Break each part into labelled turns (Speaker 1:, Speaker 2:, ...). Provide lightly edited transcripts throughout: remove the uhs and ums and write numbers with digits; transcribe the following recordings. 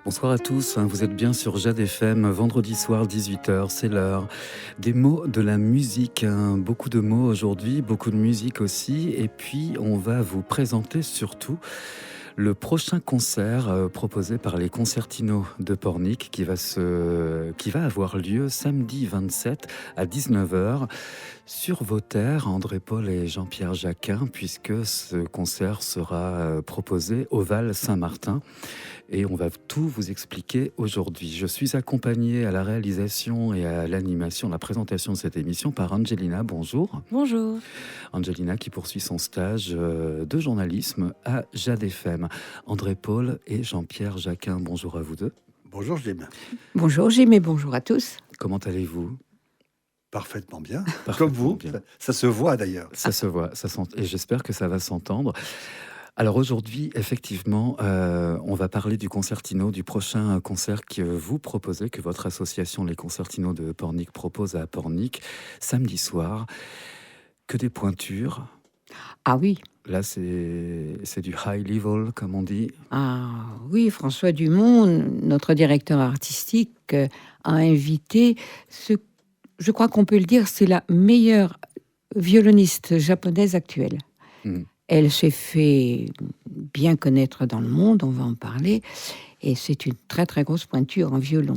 Speaker 1: Bonsoir à tous, vous êtes bien sur Jade FM, vendredi soir 18h, c'est l'heure des mots de la musique, beaucoup de mots aujourd'hui, beaucoup de musique aussi, et puis on va vous présenter surtout le prochain concert proposé par les Concertinos de Pornic qui va avoir lieu samedi 27 à 19h sur vos terres, André-Paul et Jean-Pierre Jacquin, puisque ce concert sera proposé au Val Saint-Martin. Et on va tout vous expliquer aujourd'hui. Je suis accompagné à la réalisation et à l'animation, la présentation de cette émission par Angelina. Bonjour.
Speaker 2: Bonjour.
Speaker 1: Angelina qui poursuit son stage de journalisme à Jade FM. André-Paul et Jean-Pierre Jacquin, bonjour à vous deux.
Speaker 3: Bonjour Jim.
Speaker 2: Bonjour Jim et bonjour à tous.
Speaker 1: Comment allez-vous ?
Speaker 3: Parfaitement bien.
Speaker 1: Parfaitement
Speaker 3: Comme vous,
Speaker 1: bien.
Speaker 3: Ça se voit d'ailleurs.
Speaker 1: Ça se voit, et j'espère que ça va s'entendre. Alors aujourd'hui, effectivement, on va parler du Concertino, du prochain concert que vous proposez, que votre association Les Concertinos de Pornic propose à Pornic, samedi soir. Que des pointures.
Speaker 2: Ah oui.
Speaker 1: Là, c'est du high level, comme on dit.
Speaker 2: Ah oui, François Dumont, notre directeur artistique, a invité je crois qu'on peut le dire, c'est la meilleure violoniste japonaise actuelle. Elle s'est fait bien connaître dans le monde, on va en parler, et c'est une très très grosse pointure en violon.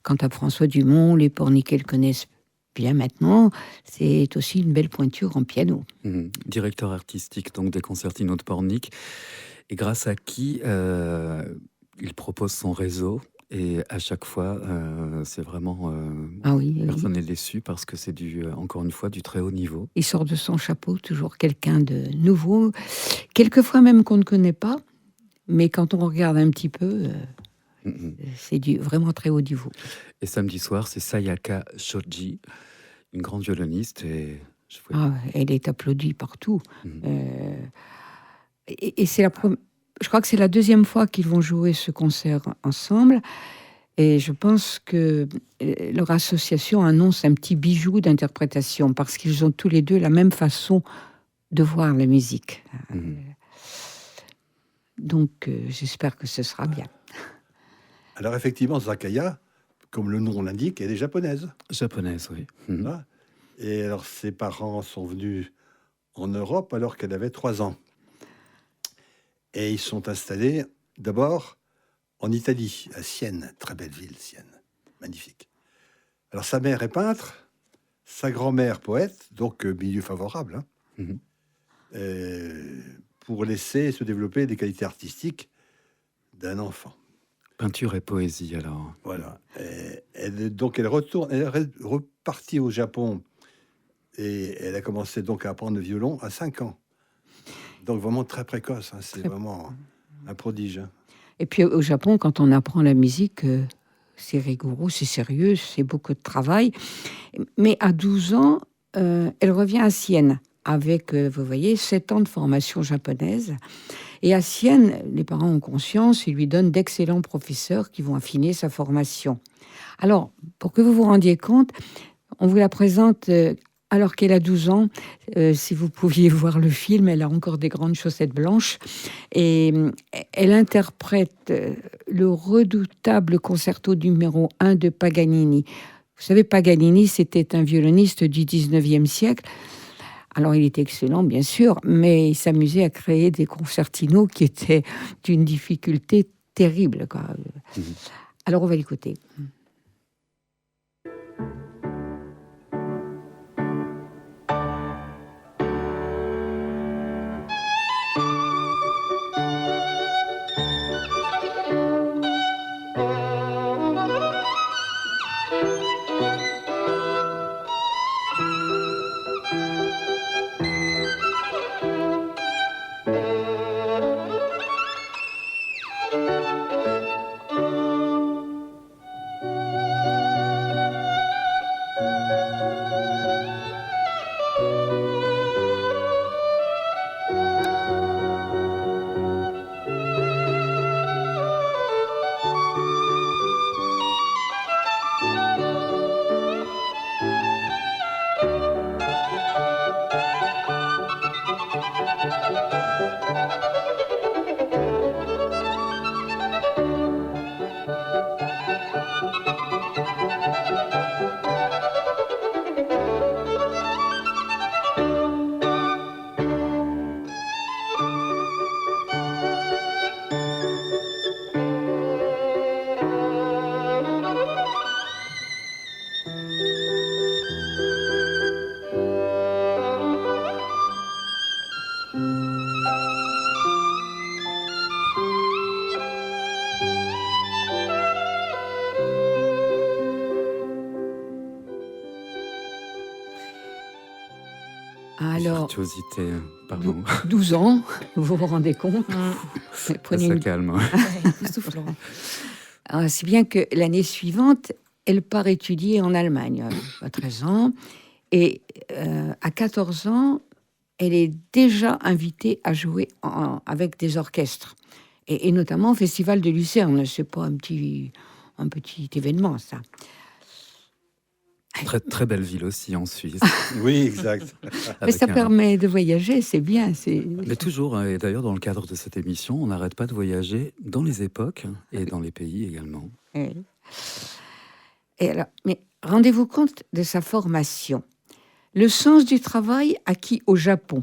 Speaker 2: Quant à François Dumont, les Porniquais le connaissent bien maintenant, c'est aussi une belle pointure en piano.
Speaker 1: Directeur artistique donc des Concertinos de Pornic, et grâce à qui il propose son réseau. Et à chaque fois, c'est vraiment... personne n'est déçu parce que c'est encore une fois, du très haut niveau.
Speaker 2: Il sort de son chapeau toujours quelqu'un de nouveau, quelquefois même qu'on ne connaît pas, mais quand on regarde un petit peu, c'est du vraiment très haut niveau.
Speaker 1: Et samedi soir, c'est Sayaka Shoji, une grande violoniste. Et
Speaker 2: elle est applaudie partout. Et c'est je crois que c'est la deuxième fois qu'ils vont jouer ce concert ensemble. Et je pense que leur association annonce un petit bijou d'interprétation parce qu'ils ont tous les deux la même façon de voir la musique. Donc, j'espère que ce sera bien.
Speaker 3: Alors, effectivement, Sakaya, comme le nom l'indique, elle est japonaise.
Speaker 1: Japonaise, oui.
Speaker 3: Voilà. Et alors, ses parents sont venus en Europe alors qu'elle avait 3 ans. Et ils sont installés d'abord en Italie, à Sienne, très belle ville, Sienne, magnifique. Alors, sa mère est peintre, sa grand-mère poète, donc milieu favorable, pour laisser se développer les qualités artistiques d'un enfant.
Speaker 1: Peinture et poésie, alors.
Speaker 3: Voilà. Donc, elle est repartie au Japon et elle a commencé donc à apprendre le violon à 5 ans. Donc, vraiment très précoce. C'est vraiment un prodige.
Speaker 2: Et puis, au Japon, quand on apprend la musique, c'est rigoureux, c'est sérieux, c'est beaucoup de travail. Mais à 12 ans, elle revient à Sienne avec, vous voyez, 7 ans de formation japonaise. Et à Sienne, les parents ont conscience, ils lui donnent d'excellents professeurs qui vont affiner sa formation. Alors, pour que vous vous rendiez compte, on vous la présente alors qu'elle a 12 ans. Si vous pouviez voir le film, elle a encore des grandes chaussettes blanches. Et elle interprète le redoutable concerto numéro 1 de Paganini. Vous savez, Paganini, c'était un violoniste du 19e siècle. Alors, il était excellent, bien sûr, mais il s'amusait à créer des concertinos qui étaient d'une difficulté terrible, quoi. Alors, on va l'écouter. Alors,
Speaker 1: Virtuosité, pardon.
Speaker 2: 12 ans, vous vous rendez compte? Prenez
Speaker 1: Ça
Speaker 2: une...
Speaker 1: calme.
Speaker 4: Soufflant.
Speaker 2: Si bien que l'année suivante, elle part étudier en Allemagne, à 13 ans. Et à 14 ans, elle est déjà invitée à jouer avec des orchestres. Et notamment au Festival de Lucerne. C'est pas un petit événement, ça.
Speaker 1: Très, très belle ville aussi en Suisse.
Speaker 3: Oui, exact.
Speaker 2: Mais
Speaker 1: Avec
Speaker 2: ça
Speaker 1: un-
Speaker 2: permet de voyager, c'est bien.
Speaker 1: Mais toujours, hein, et d'ailleurs dans le cadre de cette émission, on n'arrête pas de voyager dans les époques et dans les pays également.
Speaker 2: Oui. Et alors, mais rendez-vous compte de sa formation. Le sens du travail acquis au Japon.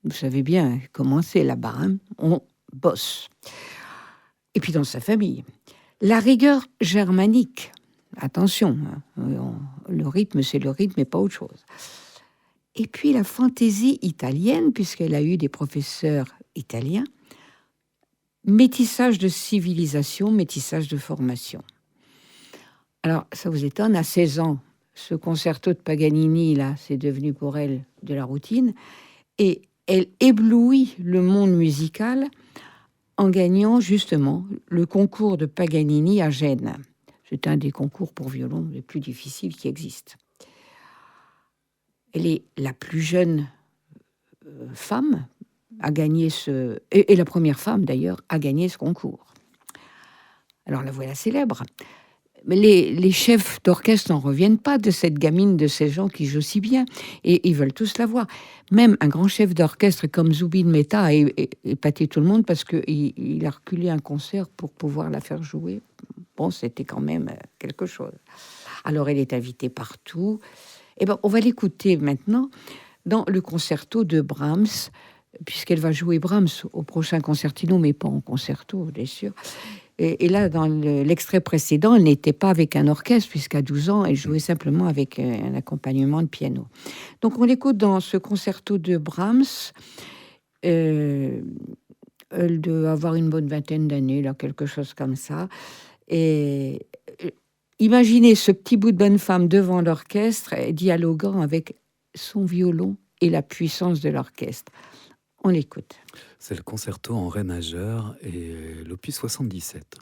Speaker 2: Vous savez bien comment c'est là-bas, hein, on bosse. Et puis dans sa famille. La rigueur germanique. Attention, hein, le rythme, c'est le rythme et pas autre chose. Et puis la fantaisie italienne, puisqu'elle a eu des professeurs italiens. Métissage de civilisation, métissage de formation. Alors, ça vous étonne, à 16 ans, ce concerto de Paganini, là, c'est devenu pour elle de la routine. Et elle éblouit le monde musical en gagnant justement le concours de Paganini à Gênes. C'est un des concours pour violon les plus difficiles qui existent. Elle est la plus jeune femme à gagner et la première femme d'ailleurs à gagner ce concours. Alors la voilà célèbre. Mais les chefs d'orchestre n'en reviennent pas de cette gamine de 16 ans qui joue si bien. Et ils veulent tous la voir. Même un grand chef d'orchestre comme Zubin Mehta a épaté tout le monde parce qu'il a reculé un concert pour pouvoir la faire jouer. Bon, c'était quand même quelque chose. Alors elle est invitée partout. Et ben, on va l'écouter maintenant dans le concerto de Brahms, puisqu'elle va jouer Brahms au prochain concertino, mais pas en concerto, bien sûr. Et là, dans l'extrait précédent, elle n'était pas avec un orchestre, puisqu'à 12 ans, elle jouait simplement avec un accompagnement de piano. Donc, on l'écoute dans ce concerto de Brahms. Elle doit avoir une bonne vingtaine d'années, là, quelque chose comme ça. Et imaginez ce petit bout de bonne femme devant l'orchestre, dialoguant avec son violon et la puissance de l'orchestre. On l'écoute.
Speaker 1: C'est le concerto en ré majeur et l'opus 77.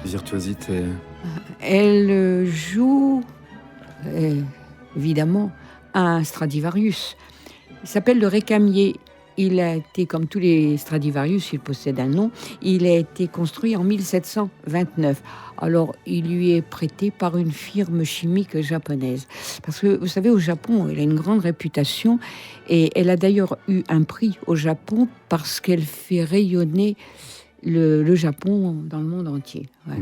Speaker 1: Virtuosité.
Speaker 2: Elle joue, évidemment, un Stradivarius. Il s'appelle le Récamier il a été, comme tous les Stradivarius, il possède un nom, il a été construit en 1729. Alors, il lui est prêté par une firme chimique japonaise. Parce que, vous savez, au Japon, elle a une grande réputation et elle a d'ailleurs eu un prix au Japon parce qu'elle fait rayonner le Japon dans le monde entier. Ouais.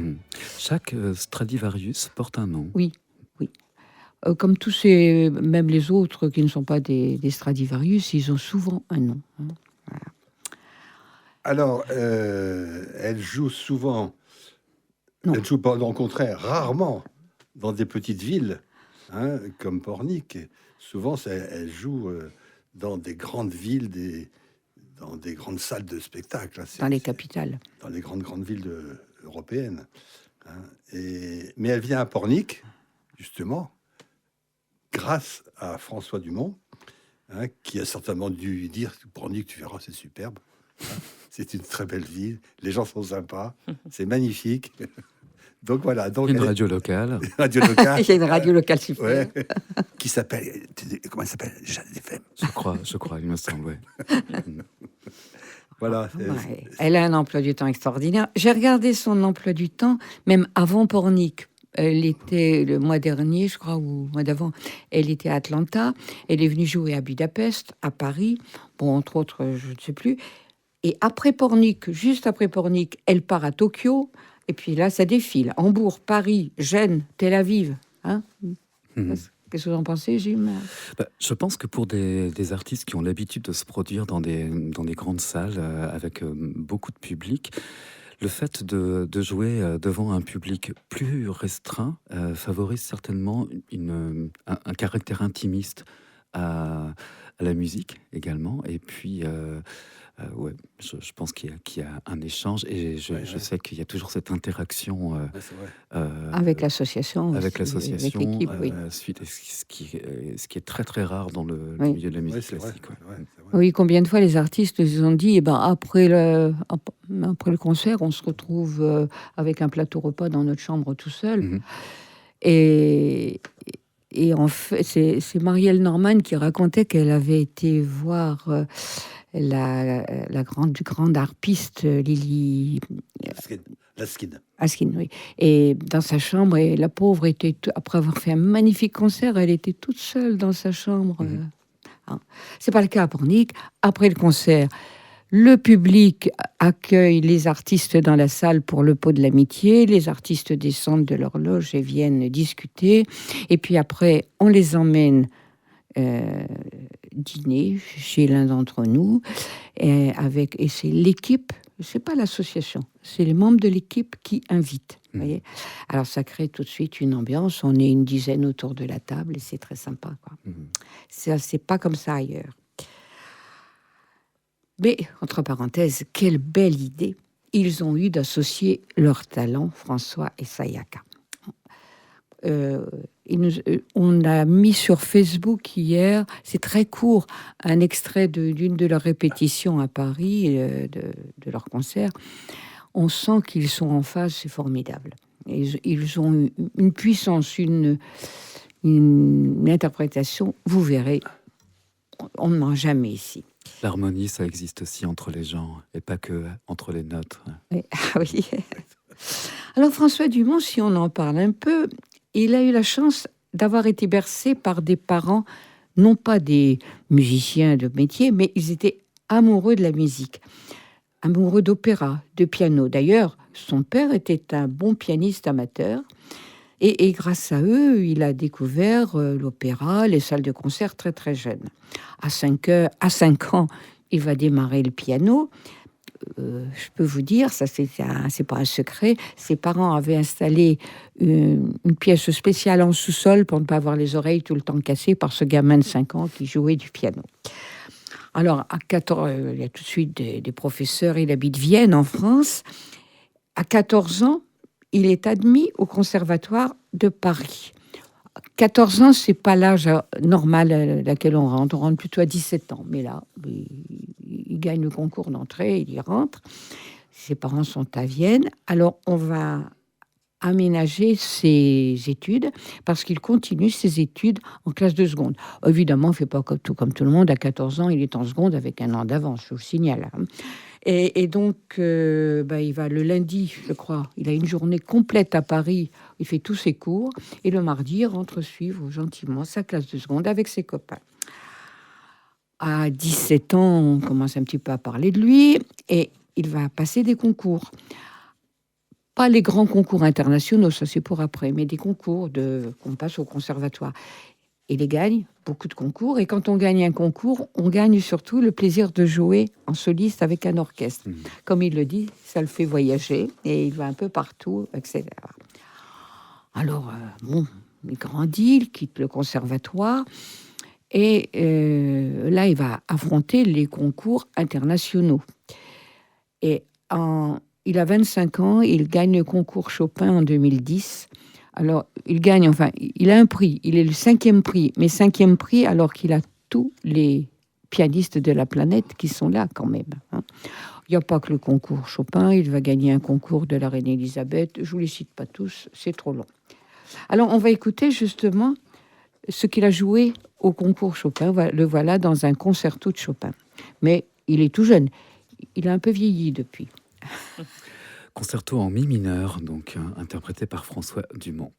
Speaker 1: Chaque Stradivarius porte un nom.
Speaker 2: Oui, oui. Comme tous ces, même les autres qui ne sont pas des Stradivarius, ils ont souvent un nom. Hein. Voilà.
Speaker 3: Alors, elle joue souvent,
Speaker 2: Non.
Speaker 3: elle joue pas, au contraire, rarement dans des petites villes, hein, comme Pornic. Et souvent, elle joue dans des grandes villes, dans des grandes salles de spectacle. Hein.
Speaker 2: Dans les capitales.
Speaker 3: Dans les grandes villes européennes. Hein. Mais elle vient à Pornic, justement, grâce à François Dumont, hein, qui a certainement dû lui dire « Pornic, tu verras, c'est superbe. Hein, c'est une très belle ville, les gens sont sympas, c'est magnifique. » Donc voilà. Donc
Speaker 1: Une radio locale.
Speaker 3: Radio locale.
Speaker 2: Il y a une radio locale super.
Speaker 3: Ouais, qui s'appelle... Comment elle s'appelle? Jade FM.
Speaker 1: Je crois, il me semble, ouais.
Speaker 3: Voilà.
Speaker 2: Ouais. Elle a un emploi du temps extraordinaire. J'ai regardé son emploi du temps, même avant Pornic. Elle était le mois dernier, je crois, ou le mois d'avant, elle était à Atlanta. Elle est venue jouer à Budapest, à Paris, bon, entre autres, je ne sais plus. Et après Pornic, juste après Pornic, elle part à Tokyo. Et puis là, ça défile. Hambourg, Paris, Gênes, Tel Aviv. Hein Qu'est-ce que vous en pensez, Jim?
Speaker 1: Je pense que pour des artistes qui ont l'habitude de se produire dans des grandes salles avec beaucoup de public, le fait de jouer devant un public plus restreint favorise certainement un caractère intimiste à la musique également. Et puis, ouais, je pense qu'il y a un échange et je sais qu'il y a toujours cette interaction
Speaker 2: avec l'association.
Speaker 1: Avec l'association,
Speaker 2: avec l'équipe, oui.
Speaker 1: Ce qui est très très rare dans le milieu de la musique classique.
Speaker 3: Vrai.
Speaker 2: Oui, combien de fois les artistes nous ont dit, après le concert, on se retrouve avec un plateau repas dans notre chambre tout seul. Et en fait, c'est Marielle Norman qui racontait qu'elle avait été voir la grande harpiste Lily Askin, oui. Et dans sa chambre, et la pauvre était, après avoir fait un magnifique concert, elle était toute seule dans sa chambre. C'est pas le cas à Pornic. Après le concert, le public accueille les artistes dans la salle pour le pot de l'amitié. Les artistes descendent de leur loge et viennent discuter. Et puis après, on les emmène dîner chez l'un d'entre nous. Et c'est l'équipe, c'est pas l'association, c'est les membres de l'équipe qui invitent. Voyez. Alors ça crée tout de suite une ambiance. On est une dizaine autour de la table et c'est très sympa, quoi. C'est pas comme ça ailleurs. Mais, entre parenthèses, quelle belle idée ils ont eu d'associer leurs talents, François et Sayaka. On a mis sur Facebook hier, c'est très court, un extrait d'une de leurs répétitions à Paris, de leur concert. On sent qu'ils sont en phase, c'est formidable. Ils ont une puissance, une interprétation, vous verrez, on ne ment jamais ici.
Speaker 1: L'harmonie, ça existe aussi entre les gens, et pas que entre les nôtres.
Speaker 2: Oui. Ah oui. Alors François Dumont, si on en parle un peu, il a eu la chance d'avoir été bercé par des parents, non pas des musiciens de métier, mais ils étaient amoureux de la musique, amoureux d'opéra, de piano. D'ailleurs, son père était un bon pianiste amateur. Et grâce à eux, il a découvert l'opéra, les salles de concert très très jeune. À 5 ans, il va démarrer le piano. Je peux vous dire, ça c'est pas un secret, ses parents avaient installé une pièce spéciale en sous-sol pour ne pas avoir les oreilles tout le temps cassées par ce gamin de 5 ans qui jouait du piano. Alors, à 14, il y a tout de suite des professeurs, il habite Vienne en France. À 14 ans, il est admis au Conservatoire de Paris. 14 ans, c'est pas l'âge normal à laquelle on rentre. On rentre plutôt à 17 ans. Mais là, il gagne le concours d'entrée, il y rentre. Ses parents sont à Vienne. Alors, on va aménager ses études parce qu'il continue ses études en classe de seconde. Évidemment, il ne fait pas comme tout le monde. À 14 ans, il est en seconde avec un an d'avance, je vous le signale. Et donc, il va le lundi, je crois. Il a une journée complète à Paris. Il fait tous ses cours. Et le mardi, il rentre suivre gentiment sa classe de seconde avec ses copains. À 17 ans, on commence un petit peu à parler de lui. Et il va passer des concours. Pas les grands concours internationaux, ça c'est pour après, mais des concours qu'on passe au conservatoire. Il les gagne, beaucoup de concours. Et quand on gagne un concours, on gagne surtout le plaisir de jouer en soliste avec un orchestre. Comme il le dit, ça le fait voyager et il va un peu partout, etc. Alors, il grandit, il quitte le conservatoire et là, il va affronter les concours internationaux. Et il a 25 ans, il gagne le concours Chopin en 2010. Alors, il a un prix, il est le 5e prix, mais 5e prix alors qu'il a tous les pianistes de la planète qui sont là quand même. Il n'y a pas que le concours Chopin, il va gagner un concours de la reine Elisabeth, je ne vous les cite pas tous, c'est trop long. Alors, on va écouter justement ce qu'il a joué au concours Chopin, le voilà dans un concerto de Chopin. Mais il est tout jeune, il a un peu vieilli depuis.
Speaker 1: Concerto en mi mineur, donc interprété par François Dumont.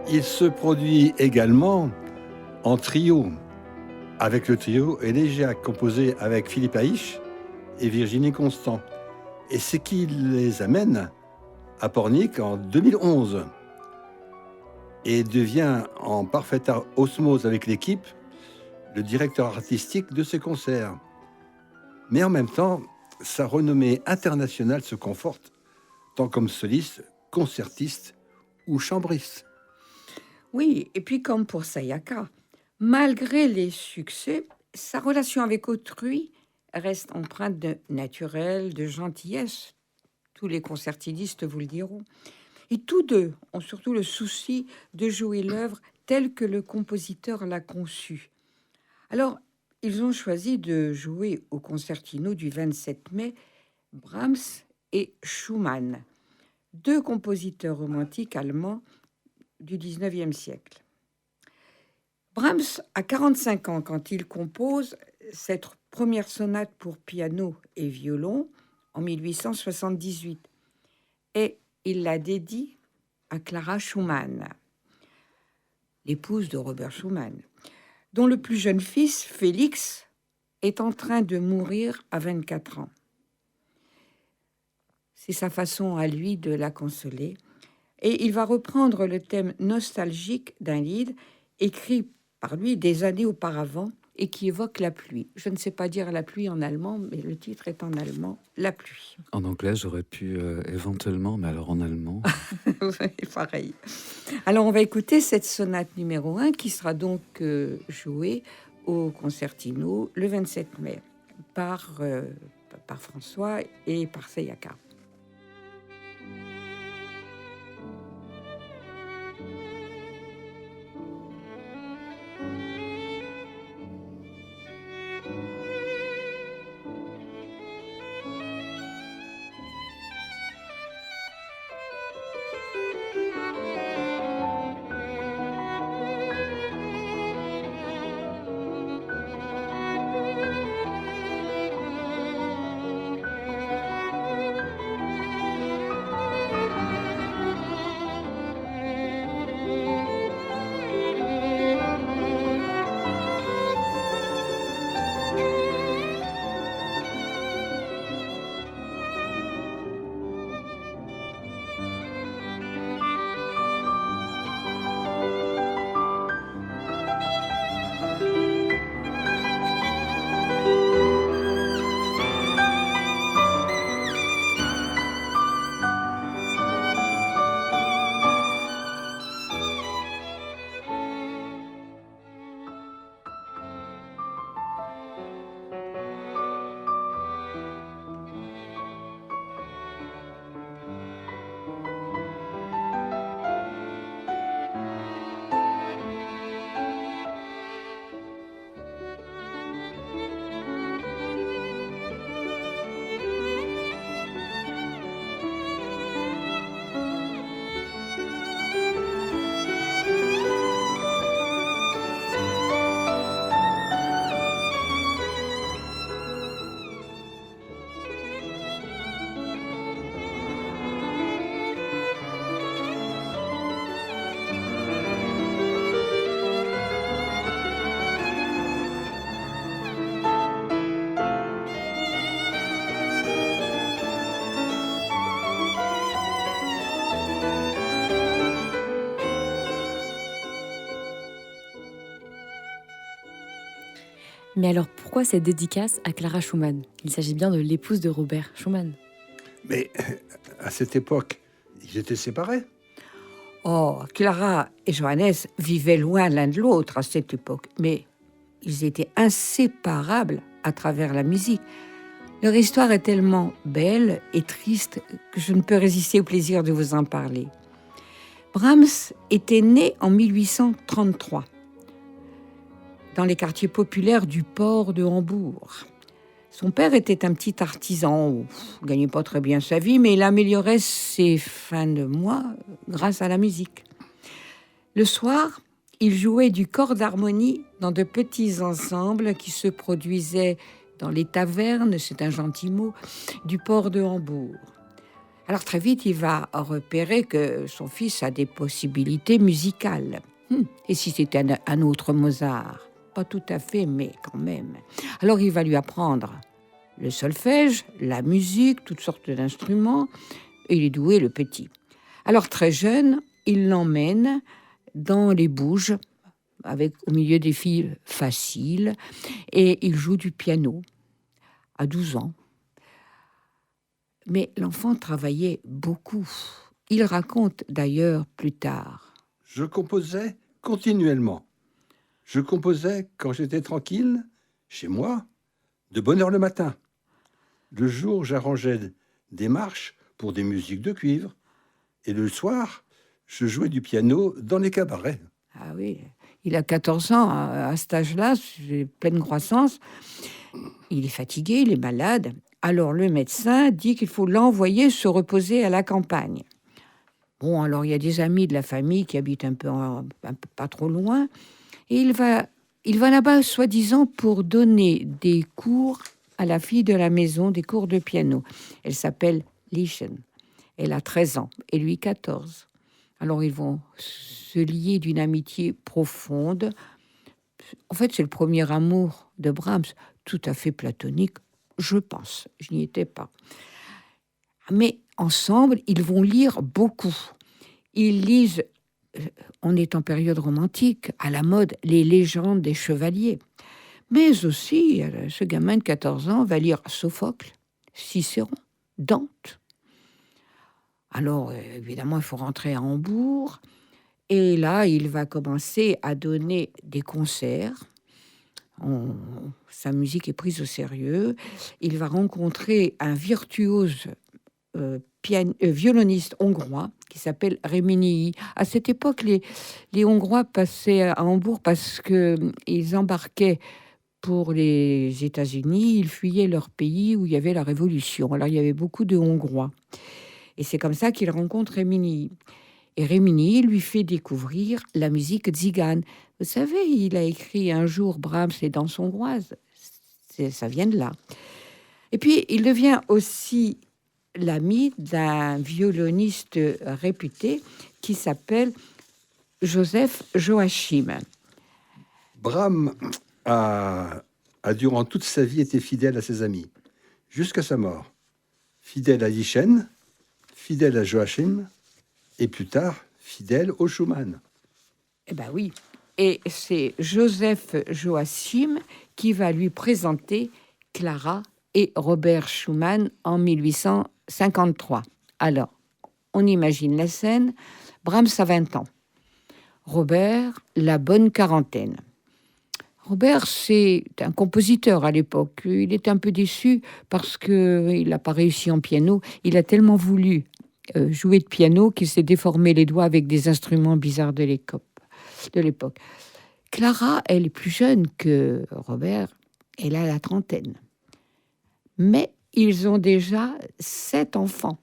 Speaker 3: Il se produit également en trio, avec le trio Élégiaque, composé avec Philippe Haïch et Virginie Constant. Et c'est qui les amène à Pornic en 2011 et devient en parfaite osmose avec l'équipe le directeur artistique de ces concerts. Mais en même temps, sa renommée internationale se conforte, tant comme soliste, concertiste ou chambriste.
Speaker 2: Oui, et puis comme pour Sayaka, malgré les succès, sa relation avec autrui reste empreinte de naturel, de gentillesse. Tous les concertistes vous le diront. Et tous deux ont surtout le souci de jouer l'œuvre telle que le compositeur l'a conçue. Alors, ils ont choisi de jouer au concertino du 27 mai Brahms et Schumann, deux compositeurs romantiques allemands du 19e siècle. Brahms a 45 ans quand il compose cette première sonate pour piano et violon en 1878 et il la dédie à Clara Schumann, l'épouse de Robert Schumann, dont le plus jeune fils, Félix, est en train de mourir à 24 ans. C'est sa façon à lui de la consoler. Et il va reprendre le thème nostalgique d'un lied écrit par lui des années auparavant et qui évoque la pluie. Je ne sais pas dire la pluie en allemand, mais le titre est en allemand, La pluie.
Speaker 1: En anglais, j'aurais pu éventuellement, mais alors en allemand.
Speaker 2: Pareil. Alors, on va écouter cette sonate numéro 1 qui sera donc jouée au concertino le 27 mai par François et par Sayaka.
Speaker 4: Mais alors, pourquoi cette dédicace à Clara Schumann? Il s'agit bien de l'épouse de Robert Schumann.
Speaker 3: Mais à cette époque, ils étaient séparés.
Speaker 2: Oh, Clara et Johannes vivaient loin l'un de l'autre à cette époque, mais ils étaient inséparables à travers la musique. Leur histoire est tellement belle et triste que je ne peux résister au plaisir de vous en parler. Brahms était né en 1833 dans les quartiers populaires du port de Hambourg. Son père était un petit artisan, ne gagnait pas très bien sa vie, mais il améliorait ses fins de mois grâce à la musique. Le soir, il jouait du cor d'harmonie dans de petits ensembles qui se produisaient dans les tavernes, c'est un gentil mot, du port de Hambourg. Alors très vite, il va repérer que son fils a des possibilités musicales. Et si c'était un autre Mozart? Pas tout à fait, mais quand même. Alors il va lui apprendre le solfège, la musique, toutes sortes d'instruments. Et il est doué, le petit. Alors très jeune, il l'emmène dans les Bouges, au milieu des filles faciles, et il joue du piano à 12 ans. Mais l'enfant travaillait beaucoup. Il raconte d'ailleurs plus tard.
Speaker 3: Je composais continuellement. Je composais quand j'étais tranquille, chez moi, de bonne heure le matin. Le jour, j'arrangeais des marches pour des musiques de cuivre. Et le soir, je jouais du piano dans les cabarets.
Speaker 2: Ah oui, il a 14 ans à cet âge-là, c'est pleine croissance. Il est fatigué, il est malade. Alors le médecin dit qu'il faut l'envoyer se reposer à la campagne. Bon, alors il y a des amis de la famille qui habitent un peu pas trop loin. Et il va là-bas, soi-disant, pour donner des cours à la fille de la maison, des cours de piano. Elle s'appelle Lieschen. Elle a 13 ans et lui 14. Alors ils vont se lier d'une amitié profonde. En fait, c'est le premier amour de Brahms, tout à fait platonique, je pense. Je n'y étais pas. Mais ensemble, ils vont lire beaucoup. Ils lisent, on est en période romantique, à la mode, les légendes des chevaliers. Mais aussi, ce gamin de 14 ans va lire Sophocle, Cicéron, Dante. Alors, évidemment, il faut rentrer à Hambourg. Et là, il va commencer à donner des concerts. Sa musique est prise au sérieux. Il va rencontrer un virtuose violoniste hongrois qui s'appelle Rémini. À cette époque, les Hongrois passaient à Hambourg parce qu'ils embarquaient pour les États-Unis. Ils fuyaient leur pays où il y avait la Révolution. Alors, il y avait beaucoup de Hongrois. Et c'est comme ça qu'il rencontre Rémini. Et Rémini lui fait découvrir la musique tzigane. Vous savez, il a écrit un jour Brahms, les danses hongroises. Ça vient de là. Et puis, il devient aussi l'ami d'un violoniste réputé qui s'appelle Joseph Joachim.
Speaker 3: Brahms a durant toute sa vie été fidèle à ses amis, jusqu'à sa mort. Fidèle à Lieschen, fidèle à Joachim, et plus tard, fidèle au Schumann.
Speaker 2: Eh bien oui, et c'est Joseph Joachim qui va lui présenter Clara et Robert Schumann en 1853. Alors, on imagine la scène, Brahms a 20 ans, Robert, la bonne quarantaine. Robert, c'est un compositeur à l'époque. Il est un peu déçu parce qu'il n'a pas réussi en piano. Il a tellement voulu jouer de piano qu'il s'est déformé les doigts avec des instruments bizarres de l'époque. Clara, elle est plus jeune que Robert. Elle a la trentaine. Mais ils ont déjà 7 enfants.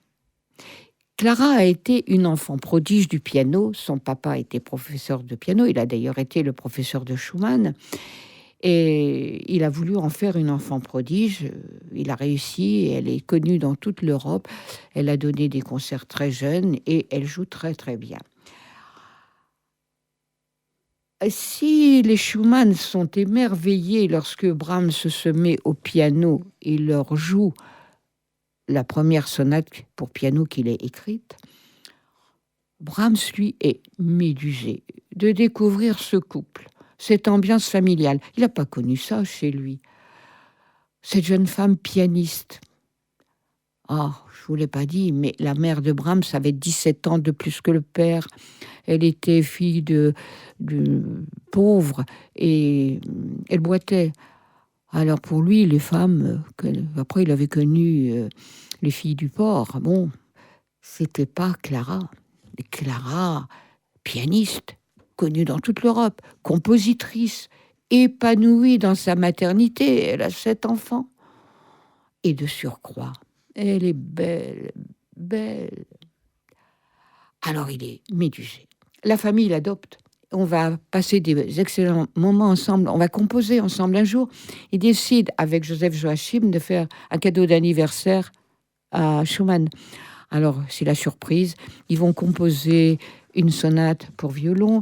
Speaker 2: Clara a été une enfant prodige du piano. Son papa était professeur de piano. Il a d'ailleurs été le professeur de Schumann. Et il a voulu en faire une enfant prodige. Il a réussi. Elle est connue dans toute l'Europe. Elle a donné des concerts très jeunes et elle joue très, très bien. Si les Schumann sont émerveillés lorsque Brahms se met au piano et leur joue la première sonate pour piano qu'il ait écrite, Brahms, lui, est médusé de découvrir ce couple, cette ambiance familiale. Il n'a pas connu ça chez lui. Cette jeune femme pianiste. Je vous l'ai pas dit, mais la mère de Brahms avait 17 ans de plus que le père. Elle était fille de pauvre et elle boitait. Alors pour lui, les femmes, après il avait connu les filles du port. Bon, c'était pas Clara. Mais Clara, pianiste, connue dans toute l'Europe, compositrice, épanouie dans sa maternité. Elle a 7 enfants. Et de surcroît, elle est belle, belle. Alors il est médusé. La famille l'adopte. On va passer des excellents moments ensemble. On va composer ensemble. Un jour, il décide avec Joseph Joachim de faire un cadeau d'anniversaire à Schumann. Alors, c'est la surprise. Ils vont composer une sonate pour violon.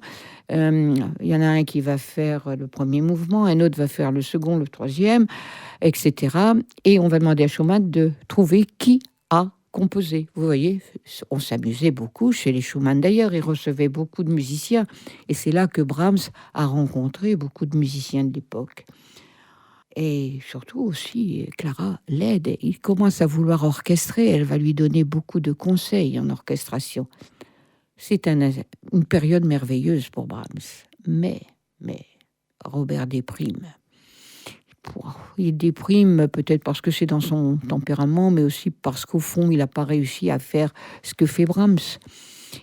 Speaker 2: Il y en a un qui va faire le premier mouvement, un autre va faire le second, le troisième, etc. Et on va demander à Schumann de trouver qui a composé. Vous voyez, on s'amusait beaucoup chez les Schumann d'ailleurs. Ils recevaient beaucoup de musiciens. Et c'est là que Brahms a rencontré beaucoup de musiciens de l'époque. Et surtout aussi, Clara l'aide. Il commence à vouloir orchestrer. Elle va lui donner beaucoup de conseils en orchestration. C'est une période merveilleuse pour Brahms. Mais Robert déprime. Il déprime peut-être parce que c'est dans son tempérament, mais aussi parce qu'au fond, il n'a pas réussi à faire ce que fait Brahms.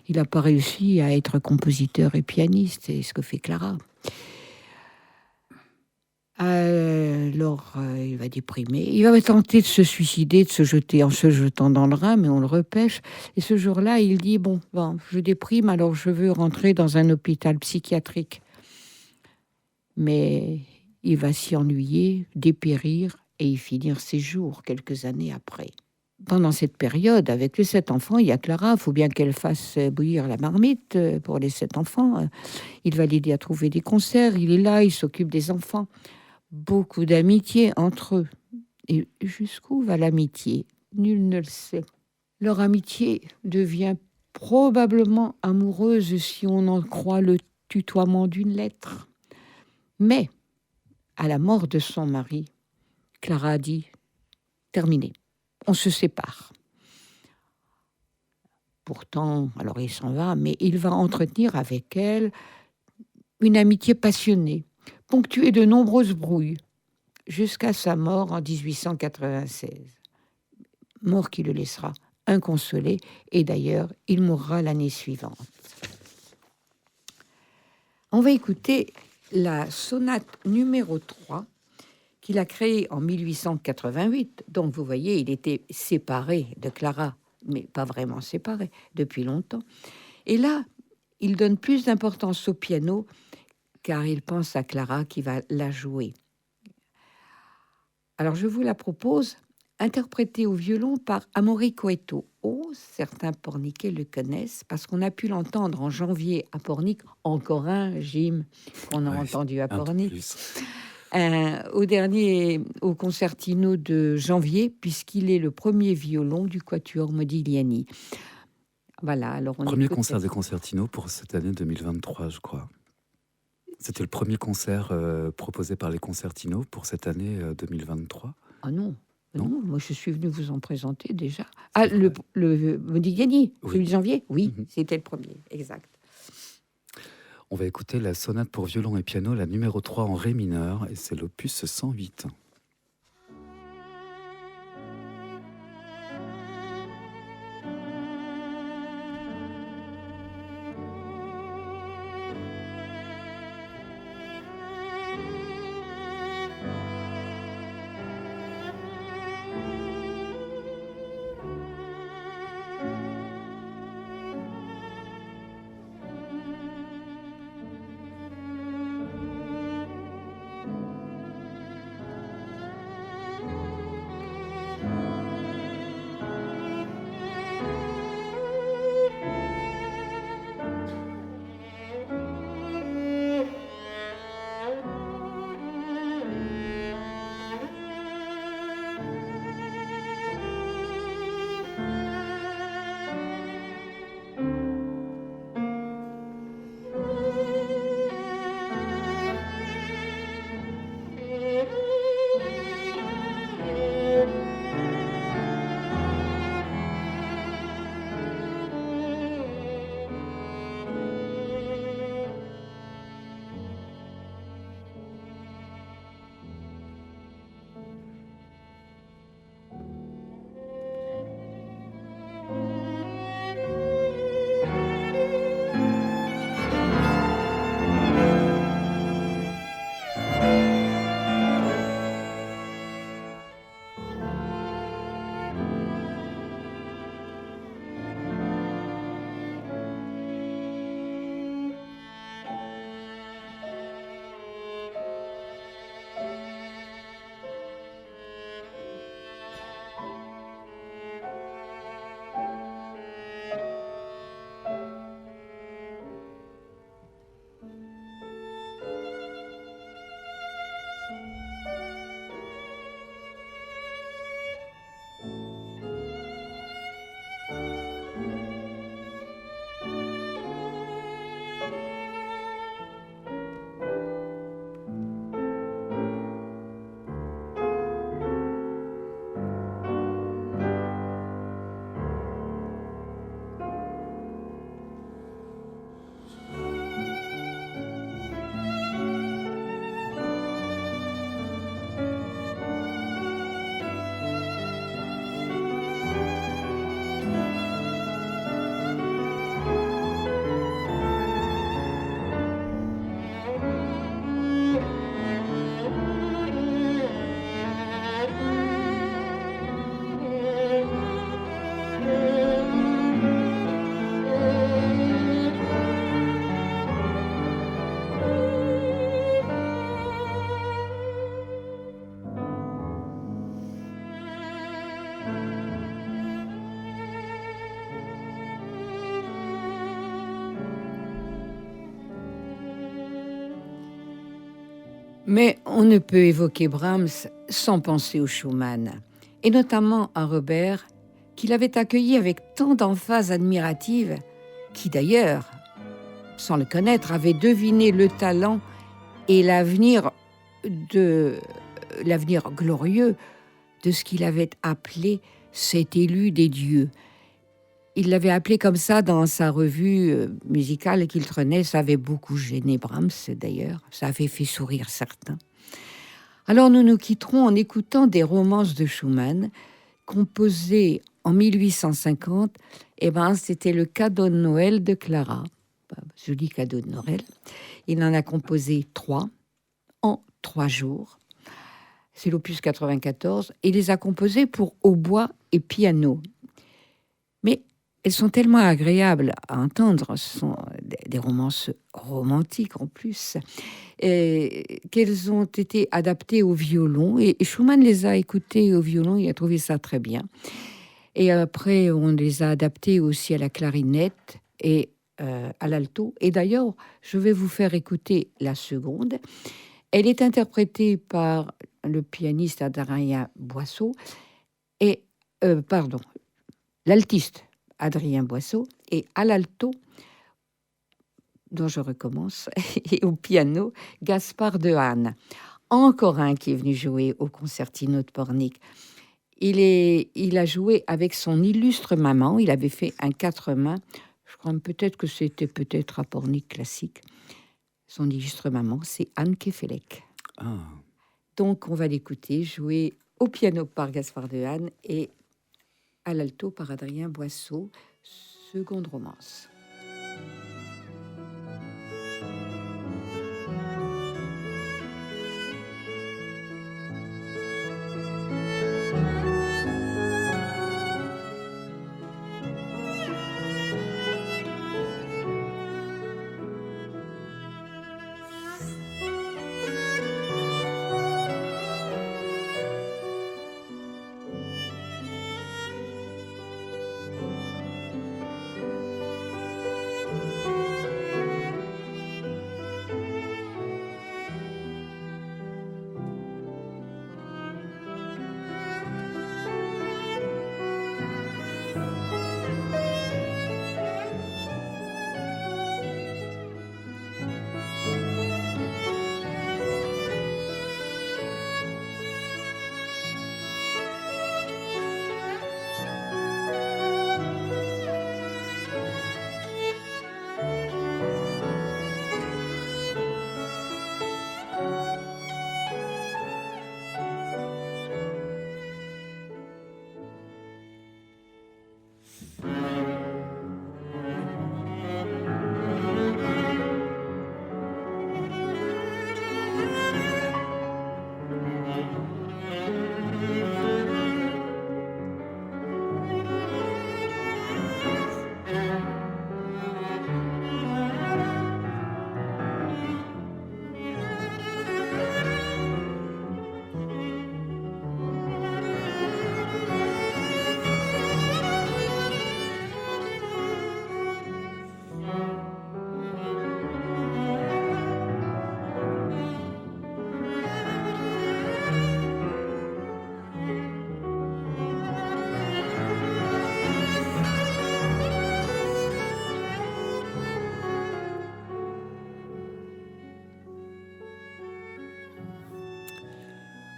Speaker 2: Il n'a pas réussi à être compositeur et pianiste, c'est ce que fait Clara. Alors, il va déprimer. Il va tenter de se suicider, de se jeter en se jetant dans le Rhin, mais on le repêche. Et ce jour-là, il dit, bon, je déprime, alors je veux rentrer dans un hôpital psychiatrique. Mais il va s'y ennuyer, dépérir et y finir ses jours quelques années après. Pendant cette période, avec les 7 enfants, il y a Clara, il faut bien qu'elle fasse bouillir la marmite pour les 7 enfants. Il va l'aider à trouver des concerts, il est là, il s'occupe des enfants. Beaucoup d'amitié entre eux. Et jusqu'où va l'amitié? Nul ne le sait. Leur amitié devient probablement amoureuse si on en croit le tutoiement d'une lettre. Mais, à la mort de son mari, Clara a dit « Terminé, on se sépare ». Pourtant, alors il s'en va, mais il va entretenir avec elle une amitié passionnée, ponctuée de nombreuses brouilles, jusqu'à sa mort en 1896. Mort qui le laissera inconsolé, et d'ailleurs, il mourra l'année suivante. On va écouter la sonate numéro 3 qu'il a créée en 1888. Donc, vous voyez, il était séparé de Clara, mais pas vraiment séparé, depuis longtemps. Et là, il donne plus d'importance au piano, car il pense à Clara qui va la jouer. Alors, je vous la propose, interprétée au violon par Amaury Coetto. Oh, certains Porniquais le connaissent, parce qu'on a pu l'entendre en janvier à Pornic, encore un, Jim, qu'on a entendu à Pornic. Au concertino de janvier, puisqu'il est le premier violon du Quatuor Modigliani. Voilà, alors on
Speaker 1: premier concert des concertinos pour cette année 2023, je crois. C'était le premier concert proposé par les concertinos pour cette année 2023.
Speaker 2: Ah non, moi je suis venu vous en présenter déjà. Ah, le Modigliani, oui. Celui de janvier? Oui, c'était le premier, exact.
Speaker 1: On va écouter la sonate pour violon et piano, la numéro 3 en ré mineur, et c'est l'opus 108.
Speaker 2: Mais on ne peut évoquer Brahms sans penser au Schumann, et notamment à Robert, qu'il avait accueilli avec tant d'emphase admirative, qui d'ailleurs, sans le connaître, avait deviné le talent et l'avenir glorieux de ce qu'il avait appelé cet élu des dieux. Il l'avait appelé comme ça dans sa revue musicale qu'il traînait. Ça avait beaucoup gêné Brahms, d'ailleurs. Ça avait fait sourire certains. Alors nous nous quitterons en écoutant des romances de Schumann, composées en 1850. Eh ben, c'était le cadeau de Noël de Clara. Joli cadeau de Noël. Il en a composé 3 en 3 jours. C'est l'opus 94. Il les a composés pour hautbois et piano. Mais elles sont tellement agréables à entendre, ce sont des romances romantiques en plus, qu'elles ont été adaptées au violon. Et Schumann les a écoutées au violon, il a trouvé ça très bien. Et après, on les a adaptées aussi à la clarinette et à l'alto. Et d'ailleurs, je vais vous faire écouter la seconde. Elle est interprétée par le pianiste Adrien Boisseau et, l'altiste Adrien Boisseau, et à l'alto, dont je recommence, et au piano, Gaspard Dehaene. Encore un qui est venu jouer au Concertino de Pornic. Il a joué avec son illustre maman, il avait fait un 4 mains, je crois peut-être que c'était à Pornic classique. Son illustre maman, c'est Anne Kefelec.
Speaker 1: Ah.
Speaker 2: Donc on va l'écouter jouer au piano par Gaspard Dehaene et à l'alto par Adrien Boisseau, seconde romance.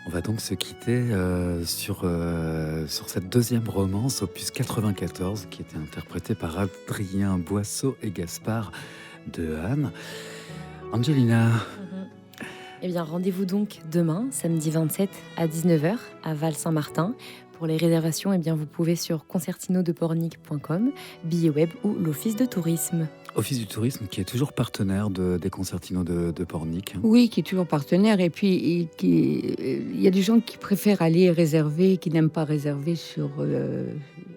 Speaker 1: On va donc se quitter sur cette deuxième romance, opus 94, qui était interprétée par Adrien Boisseau et Gaspard Dehaene. Angelina.
Speaker 4: Eh bien, rendez-vous donc demain, samedi 27 à 19h, à Val-Saint-Martin. Pour les réservations, eh bien, vous pouvez sur concertinodepornic.com, billets web ou l'Office de tourisme.
Speaker 1: Office du tourisme qui est toujours partenaire des Concertinos de Pornic.
Speaker 2: Oui, qui est toujours partenaire. Et puis, il y a des gens qui préfèrent aller réserver, qui n'aiment pas réserver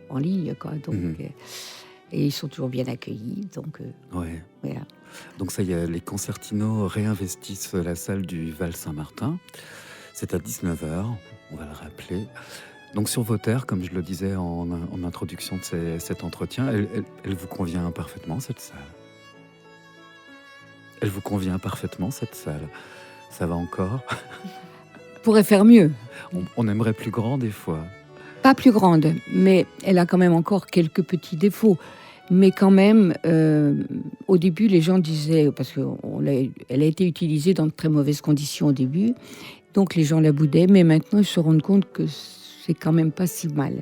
Speaker 2: en ligne, quoi. Donc, et ils sont toujours bien accueillis. Donc,
Speaker 1: ouais.
Speaker 2: Voilà.
Speaker 1: Donc ça y est, les Concertinos réinvestissent la salle du Val-Saint-Martin. C'est à 19h, on va le rappeler. Donc sur vos terres, comme je le disais en introduction de cet entretien, elle vous convient parfaitement, cette salle. Elle vous convient parfaitement, cette salle. Ça va encore?
Speaker 2: Pourrait faire mieux.
Speaker 1: On aimerait plus grand des fois.
Speaker 2: Pas plus grande, mais elle a quand même encore quelques petits défauts. Mais quand même, au début, les gens disaient, parce qu'elle a été utilisée dans de très mauvaises conditions au début, donc les gens la boudaient, mais maintenant ils se rendent compte que c'est quand même pas si mal.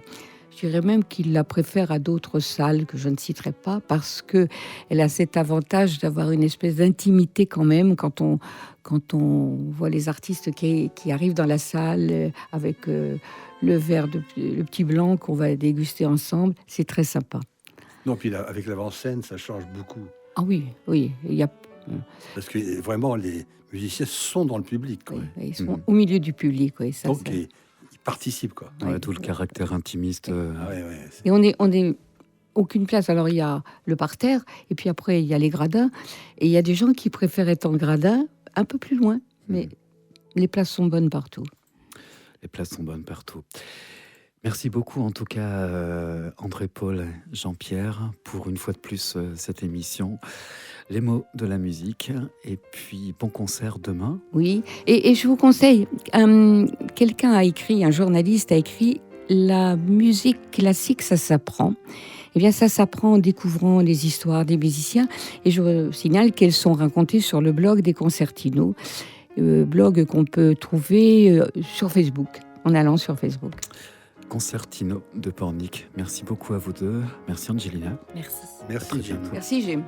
Speaker 2: Je dirais même qu'ils la préfèrent à d'autres salles que je ne citerai pas, parce qu'elle a cet avantage d'avoir une espèce d'intimité quand même, quand on voit les artistes qui arrivent dans la salle avec le verre, le petit blanc qu'on va déguster ensemble, c'est très sympa.
Speaker 3: Non, puis là, avec l'avant-scène, ça change beaucoup.
Speaker 2: Ah oui, oui, il y a...
Speaker 3: Parce que vraiment, les musiciens sont dans le public. Quoi.
Speaker 2: Oui, ils sont au milieu du public. Oui, ça,
Speaker 3: Donc, ils participent. Quoi.
Speaker 1: Ouais, tout le caractère intimiste.
Speaker 3: C'est-
Speaker 2: Et on est aucune place. Alors, il y a le parterre, et puis après, il y a les gradins. Et il y a des gens qui préfèrent être en gradin un peu plus loin. Mais les places sont bonnes partout.
Speaker 1: Les places sont bonnes partout. Merci beaucoup en tout cas André-Paul, Jean-Pierre, pour une fois de plus cette émission. Les mots de la musique et puis bon concert demain.
Speaker 2: Oui, et je vous conseille, quelqu'un a écrit, un journaliste a écrit « La musique classique, ça s'apprend ». Eh bien, ça s'apprend en découvrant les histoires des musiciens. Et je vous signale qu'elles sont racontées sur le blog des Concertinos, blog qu'on peut trouver sur Facebook, en allant sur Facebook.
Speaker 1: Concertino de Pornic. Merci beaucoup à vous deux. Merci Angelina.
Speaker 4: Merci.
Speaker 3: Merci,
Speaker 1: très
Speaker 3: Jim.
Speaker 1: bientôt.
Speaker 2: Merci, Jim.